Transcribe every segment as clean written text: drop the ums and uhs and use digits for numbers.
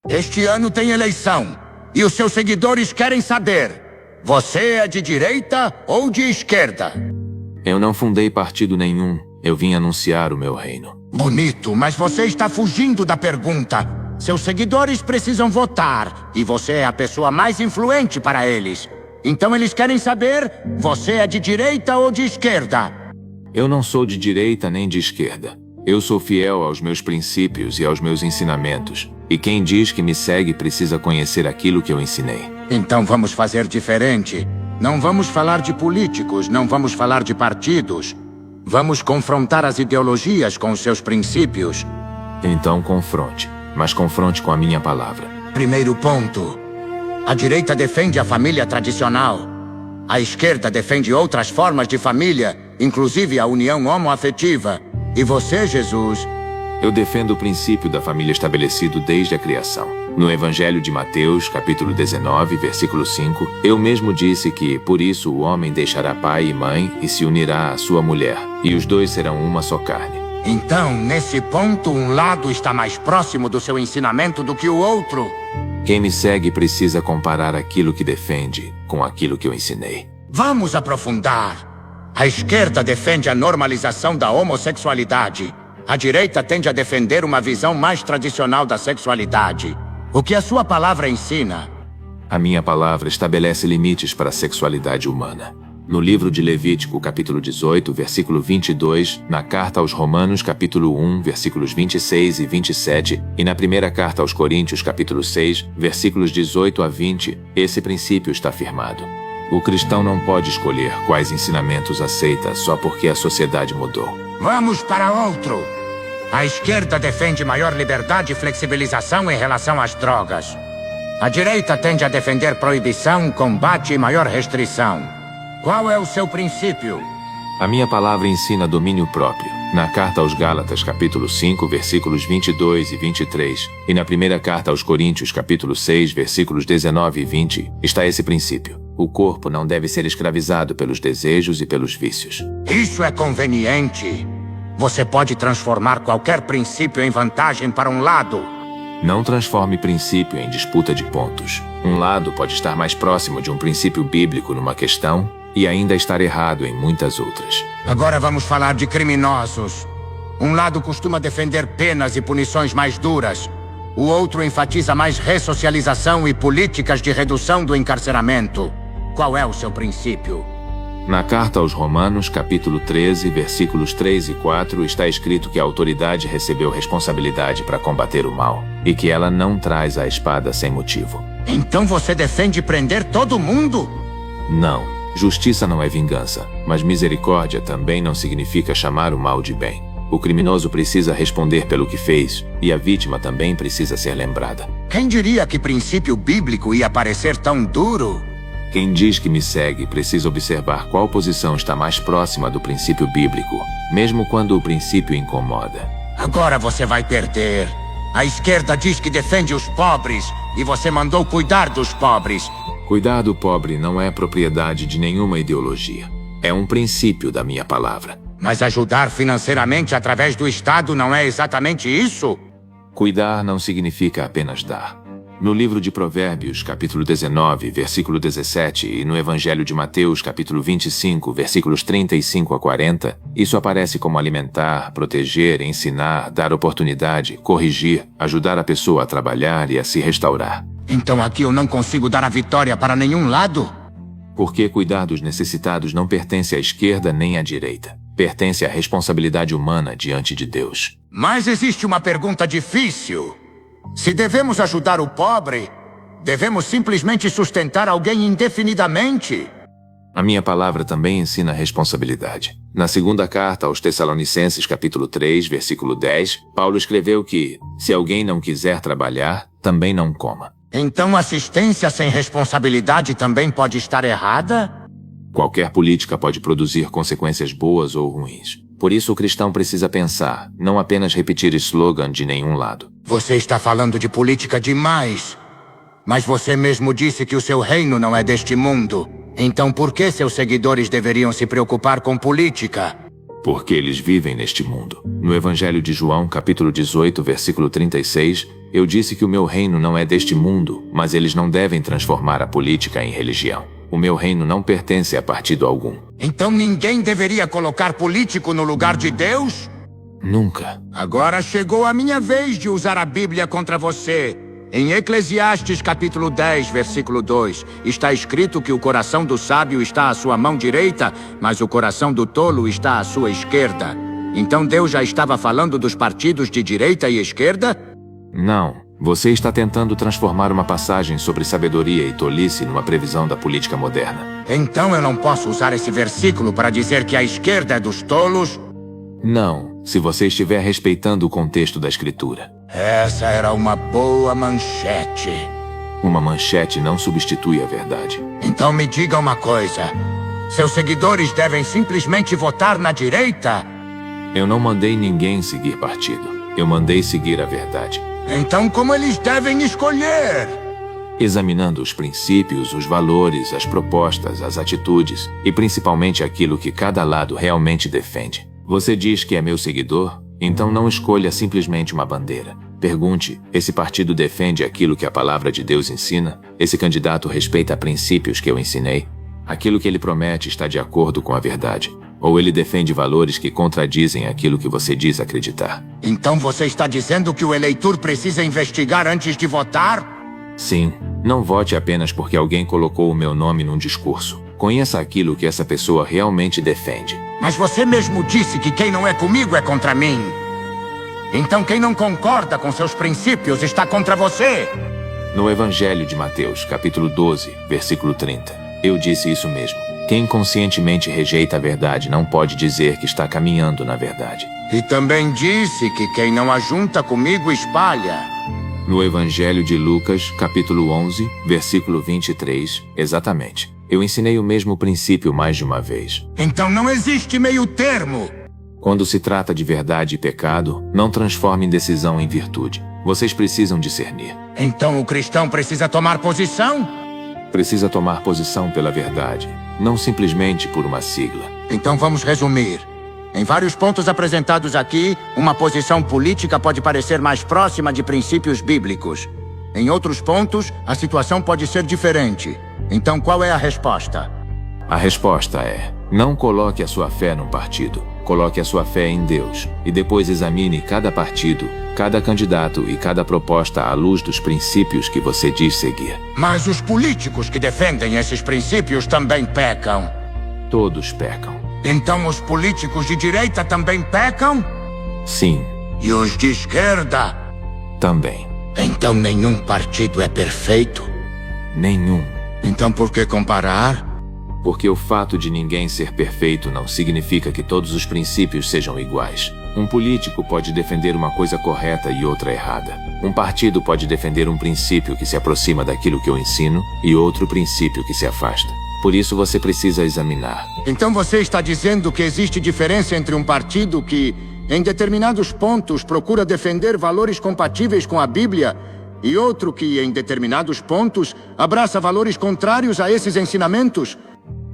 Este ano tem eleição. E os seus seguidores querem saber: você é de direita ou de esquerda? Eu não fundei partido nenhum. Eu vim anunciar o meu reino. Bonito, mas você está fugindo da pergunta. Seus seguidores precisam votar. E você é a pessoa mais influente para eles. Então eles querem saber: você é de direita ou de esquerda? Eu não sou de direita nem de esquerda. Eu sou fiel aos meus princípios e aos meus ensinamentos. E quem diz que me segue precisa conhecer aquilo que eu ensinei. Então vamos fazer diferente. Não vamos falar de políticos, não vamos falar de partidos. Vamos confrontar as ideologias com os seus princípios. Então confronte, mas confronte com a minha palavra. Primeiro ponto. A direita defende a família tradicional. A esquerda defende outras formas de família, inclusive a união homoafetiva. E você, Jesus? Eu defendo o princípio da família estabelecido desde a criação. No Evangelho de Mateus, capítulo 19, versículo 5, eu mesmo disse que, por isso, o homem deixará pai e mãe e se unirá à sua mulher, e os dois serão uma só carne. Então, nesse ponto, um lado está mais próximo do seu ensinamento do que o outro. Quem me segue precisa comparar aquilo que defende com aquilo que eu ensinei. Vamos aprofundar. A esquerda defende a normalização da homossexualidade. A direita tende a defender uma visão mais tradicional da sexualidade. O que a sua palavra ensina? A minha palavra estabelece limites para a sexualidade humana. No livro de Levítico, capítulo 18, versículo 22, na carta aos Romanos, capítulo 1, versículos 26 e 27, e na primeira carta aos Coríntios, capítulo 6, versículos 18 a 20, esse princípio está firmado. O cristão não pode escolher quais ensinamentos aceita só porque a sociedade mudou. Vamos para outro. A esquerda defende maior liberdade e flexibilização em relação às drogas. A direita tende a defender proibição, combate e maior restrição. Qual é o seu princípio? A minha palavra ensina domínio próprio. Na carta aos Gálatas, capítulo 5, versículos 22 e 23, e na primeira carta aos Coríntios, capítulo 6, versículos 19 e 20, está esse princípio. O corpo não deve ser escravizado pelos desejos e pelos vícios. Isso é conveniente. Você pode transformar qualquer princípio em vantagem para um lado. Não transforme princípio em disputa de pontos. Um lado pode estar mais próximo de um princípio bíblico numa questão e ainda estar errado em muitas outras. Agora vamos falar de criminosos. Um lado costuma defender penas e punições mais duras. O outro enfatiza mais ressocialização e políticas de redução do encarceramento. Qual é o seu princípio? Na carta aos Romanos, capítulo 13, versículos 3 e 4, está escrito que a autoridade recebeu responsabilidade para combater o mal e que ela não traz a espada sem motivo. Então você defende prender todo mundo? Não. Justiça não é vingança, mas misericórdia também não significa chamar o mal de bem. O criminoso precisa responder pelo que fez, e a vítima também precisa ser lembrada. Quem diria que princípio bíblico ia parecer tão duro? Quem diz que me segue precisa observar qual posição está mais próxima do princípio bíblico, mesmo quando o princípio incomoda. Agora você vai perder. A esquerda diz que defende os pobres, e você mandou cuidar dos pobres. Cuidar do pobre não é propriedade de nenhuma ideologia. É um princípio da minha palavra. Mas ajudar financeiramente através do Estado não é exatamente isso? Cuidar não significa apenas dar. No livro de Provérbios, capítulo 19, versículo 17, e no Evangelho de Mateus, capítulo 25, versículos 35 a 40, isso aparece como alimentar, proteger, ensinar, dar oportunidade, corrigir, ajudar a pessoa a trabalhar e a se restaurar. Então aqui eu não consigo dar a vitória para nenhum lado? Porque cuidar dos necessitados não pertence à esquerda nem à direita. Pertence à responsabilidade humana diante de Deus. Mas existe uma pergunta difícil. Se devemos ajudar o pobre, devemos simplesmente sustentar alguém indefinidamente? A minha palavra também ensina responsabilidade. Na segunda carta aos Tessalonicenses, capítulo 3, versículo 10, Paulo escreveu que, se alguém não quiser trabalhar, também não coma. Então assistência sem responsabilidade também pode estar errada? Qualquer política pode produzir consequências boas ou ruins. Por isso o cristão precisa pensar, não apenas repetir slogan de nenhum lado. Você está falando de política demais. Mas você mesmo disse que o seu reino não é deste mundo. Então por que seus seguidores deveriam se preocupar com política? porque eles vivem neste mundo. No Evangelho de João, capítulo 18, versículo 36, eu disse que o meu reino não é deste mundo, mas eles não devem transformar a política em religião. O meu reino não pertence a partido algum. Então ninguém deveria colocar político no lugar de Deus? Nunca. Agora chegou a minha vez de usar a Bíblia contra você. Em Eclesiastes capítulo 10, versículo 2, está escrito que o coração do sábio está à sua mão direita, mas o coração do tolo está à sua esquerda. Então Deus já estava falando dos partidos de direita e esquerda? Não. Você está tentando transformar uma passagem sobre sabedoria e tolice numa previsão da política moderna. Então eu não posso usar esse versículo para dizer que a esquerda é dos tolos? Não, se você estiver respeitando o contexto da escritura. Essa era uma boa manchete. Uma manchete não substitui a verdade. Então me diga uma coisa. Seus seguidores devem simplesmente votar na direita? Eu não mandei ninguém seguir partido. Eu mandei seguir a verdade. Então como eles devem escolher? Examinando os princípios, os valores, as propostas, as atitudes e principalmente aquilo que cada lado realmente defende. Você diz que é meu seguidor? Então não escolha simplesmente uma bandeira. Pergunte, esse partido defende aquilo que a palavra de Deus ensina? Esse candidato respeita princípios que eu ensinei? Aquilo que ele promete está de acordo com a verdade? Ou ele defende valores que contradizem aquilo que você diz acreditar? Então você está dizendo que o eleitor precisa investigar antes de votar? Sim, não vote apenas porque alguém colocou o meu nome num discurso. Conheça aquilo que essa pessoa realmente defende. Mas você mesmo disse que quem não é comigo é contra mim. Então quem não concorda com seus princípios está contra você. No Evangelho de Mateus, capítulo 12, versículo 30, eu disse isso mesmo. Quem conscientemente rejeita a verdade não pode dizer que está caminhando na verdade. E também disse que quem não ajunta comigo espalha. No Evangelho de Lucas, capítulo 11, versículo 23, exatamente. Eu ensinei o mesmo princípio mais de uma vez. Então não existe meio termo. Quando se trata de verdade e pecado, não transforme decisão em virtude. Vocês precisam discernir. Então o cristão precisa tomar posição? Precisa tomar posição pela verdade, não simplesmente por uma sigla. Então vamos resumir. Em vários pontos apresentados aqui, uma posição política pode parecer mais próxima de princípios bíblicos. Em outros pontos, a situação pode ser diferente. Então qual é a resposta? A resposta é: não coloque a sua fé num partido. Coloque a sua fé em Deus. E depois examine cada partido, cada candidato e cada proposta à luz dos princípios que você diz seguir. Mas os políticos que defendem esses princípios também pecam. Todos pecam. Então os políticos de direita também pecam? Sim. E os de esquerda? Também. Então nenhum partido é perfeito? Nenhum. Então por que comparar? Porque o fato de ninguém ser perfeito não significa que todos os princípios sejam iguais. Um político pode defender uma coisa correta e outra errada. Um partido pode defender um princípio que se aproxima daquilo que eu ensino e outro princípio que se afasta. Por isso você precisa examinar. Então você está dizendo que existe diferença entre um partido que, em determinados pontos, procura defender valores compatíveis com a Bíblia e outro que, em determinados pontos, abraça valores contrários a esses ensinamentos?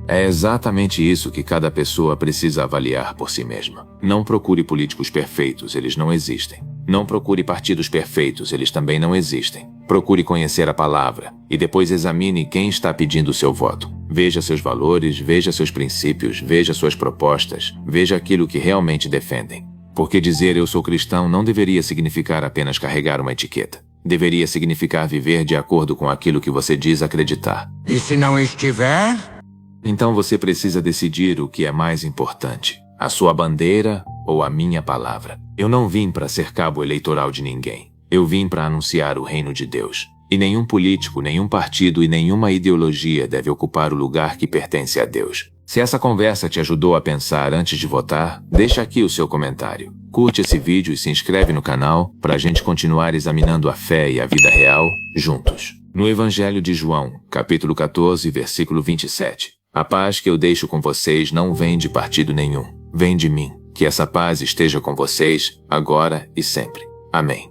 É exatamente isso que cada pessoa precisa avaliar por si mesma. Não procure políticos perfeitos, eles não existem. Não procure partidos perfeitos, eles também não existem. Procure conhecer a palavra e depois examine quem está pedindo o seu voto. Veja seus valores, veja seus princípios, veja suas propostas, veja aquilo que realmente defendem. Porque dizer eu sou cristão não deveria significar apenas carregar uma etiqueta. Deveria significar viver de acordo com aquilo que você diz acreditar. E se não estiver? Então você precisa decidir o que é mais importante, a sua bandeira ou a minha palavra. Eu não vim para ser cabo eleitoral de ninguém. Eu vim para anunciar o reino de Deus. E nenhum político, nenhum partido e nenhuma ideologia deve ocupar o lugar que pertence a Deus. Se essa conversa te ajudou a pensar antes de votar, deixa aqui o seu comentário. Curte esse vídeo e se inscreve no canal para a gente continuar examinando a fé e a vida real juntos. No Evangelho de João, capítulo 14, versículo 27. A paz que eu deixo com vocês não vem de partido nenhum. Vem de mim. Que essa paz esteja com vocês, agora e sempre. Amém.